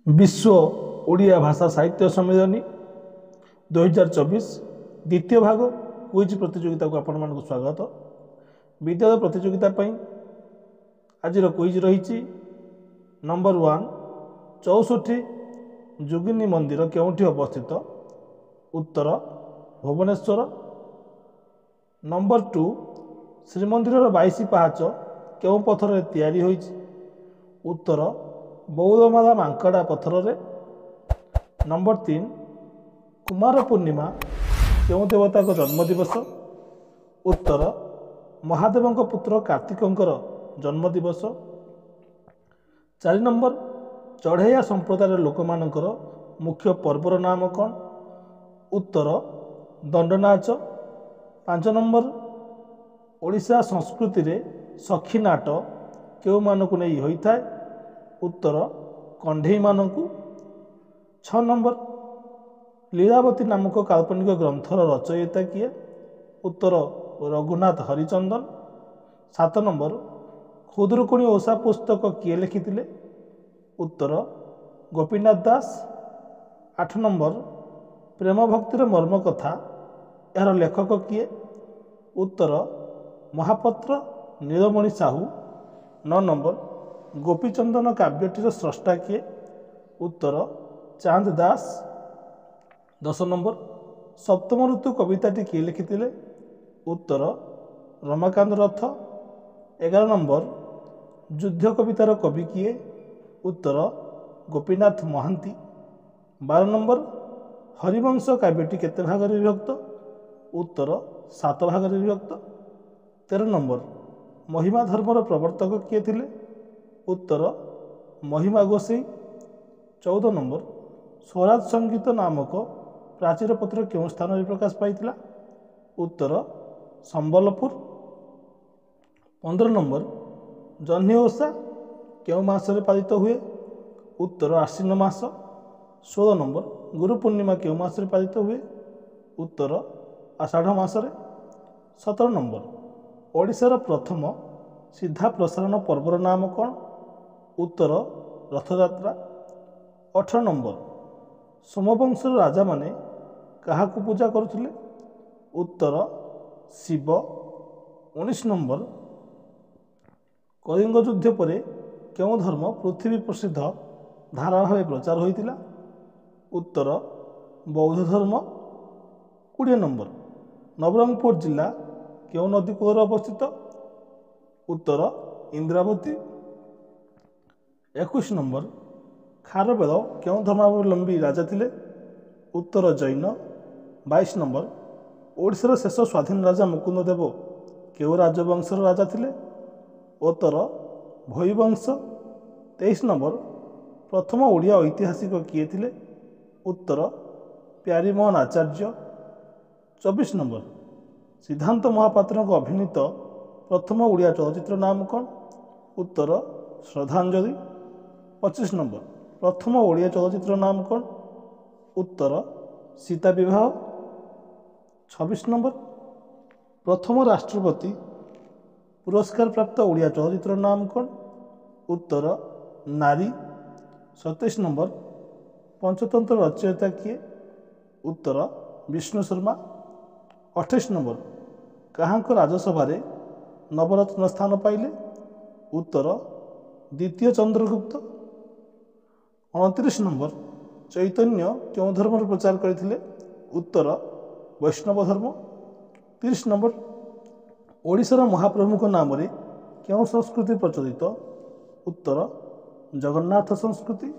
विश्व ओडिया भाषा साहित्य सम्मेलन 2024 द्वितीय भाग क्विज प्रतियोगिता को आपण मानक स्वागत। विद्यालय प्रतियोगिता आज क्विज रही नंबर 1 64 जोगिनी मंदिर केउठी अवस्थित? उत्तर भुवनेश्वर। नंबर 2 श्रीमंदिर 22 पाहाच केउ पथर तैयारी होइछि? उत्तर बौद्धमाला मांकड़ा पथर रे। नंबर 3 कुमार पूर्णिमा केउ देवता को जन्मदिवस? उत्तर महादेव पुत्र कार्तिकंकर जन्मदिवस। 4 नंबर चढ़ैया संप्रदाय लोक मानकर मुख्य पर्वर नाम कौन? उत्तर दंडनाच। 5 नंबर ओडिशा संस्कृति रे सखी नाट केउ मानकु नहीं होता है? उत्तर कंढेई मानकु। 6 नंबर लीलावती नामक काल्पनिक ग्रंथर रचयिता किए? उत्तर रघुनाथ हरिचंदन। 7 नंबर खुदरुकुणी ओषा पुस्तक किए लिखिथिले? उत्तर गोपीनाथ दास। 8 नंबर प्रेम भक्तिर मर्म कथा यार लेखक किए? उत्तर महापत्र नीलमणि साहू। 9 नंबर गोपीचंदन काव्यटीर स्रष्टा किए? उत्तर चांद दास। 10 नंबर सप्तम ऋतु कविताटी किए लिखिथिले? उत्तर रमाकांत रथ। 11 नंबर युद्ध कवितार कवि किए? उत्तर गोपीनाथ महांती। 12 नंबर हरिवंश काव्यटी केते भाग विभक्त? उत्तर 7 भाग विभक्त। 13 नंबर महिमा धर्मर प्रवर्तक किए थिले? उत्तर महिमा गोसाई। 14 नंबर स्वराज संगीत नामक प्राचीर पत्र केउं स्थान में प्रकाश पाइथिला? उत्तर संबलपुर। 15 नंबर जह्नी ओषा केउं मासरे पालित हुए? उत्तर आश्विन मास। 16 नंबर गुरु पूर्णिमा केउं मासरे पालित हुए? उत्तर आषाढ़ मासरे। 17 नंबर ओडिशार प्रथम सीधा प्रसारण पर्वर नाम कौन? उत्तर रथयात्रा। 18 नंबर सोमवंशर राजा माने काहाकू पूजा करुथिले? उत्तर शिव। 19 नंबर कलिंग युद्ध पर केउं धर्म पृथ्वी प्रसिद्ध धारा भाव प्रचार होइतिला? उत्तर बौद्ध धर्म। 20 नंबर नवरंगपुर जिला केउं नदी कूल अवस्थित? उत्तर इंद्रावती। 21 नंबर खारवेल केउं धर्मावलंबी राजा थिले? उत्तर जैन। 22 नंबर ओडिशार शेष स्वाधीन राजा मुकुंद देव केउं राजवंशर राजा थिले? उत्तर भोईवंश। 23 नंबर प्रथम ओडिया ऐतिहासिक किए थिले? उत्तर प्यारीमोहन आचार्य। 24 नंबर सिद्धांत महापात्र अभिनीत प्रथम ओडिया चलचित्र नाम कौन? उत्तर श्रद्धांजलि। 25 नंबर प्रथम ओडिया चलचित्र नाम कौन? उत्तर सीता विवाह। 26 नंबर प्रथम राष्ट्रपति पुरस्कार प्राप्त ओडिया चलचित्र नाम कौन? उत्तर नारी। 27 नंबर पंचतंत्र रचयिता किए? उत्तर विष्णु शर्मा। 28 नंबर काहांक राजसभा नवरत्न स्थान पाइले? उत्तर द्वितीय चंद्रगुप्त। 29 नंबर चैतन्य क्यों धर्म प्रचार करथिले? उत्तर वैष्णव धर्म। 30 नंबर ओडिशार महाप्रभुक नाम क्यों संस्कृति प्रचलित? उत्तर जगन्नाथ संस्कृति।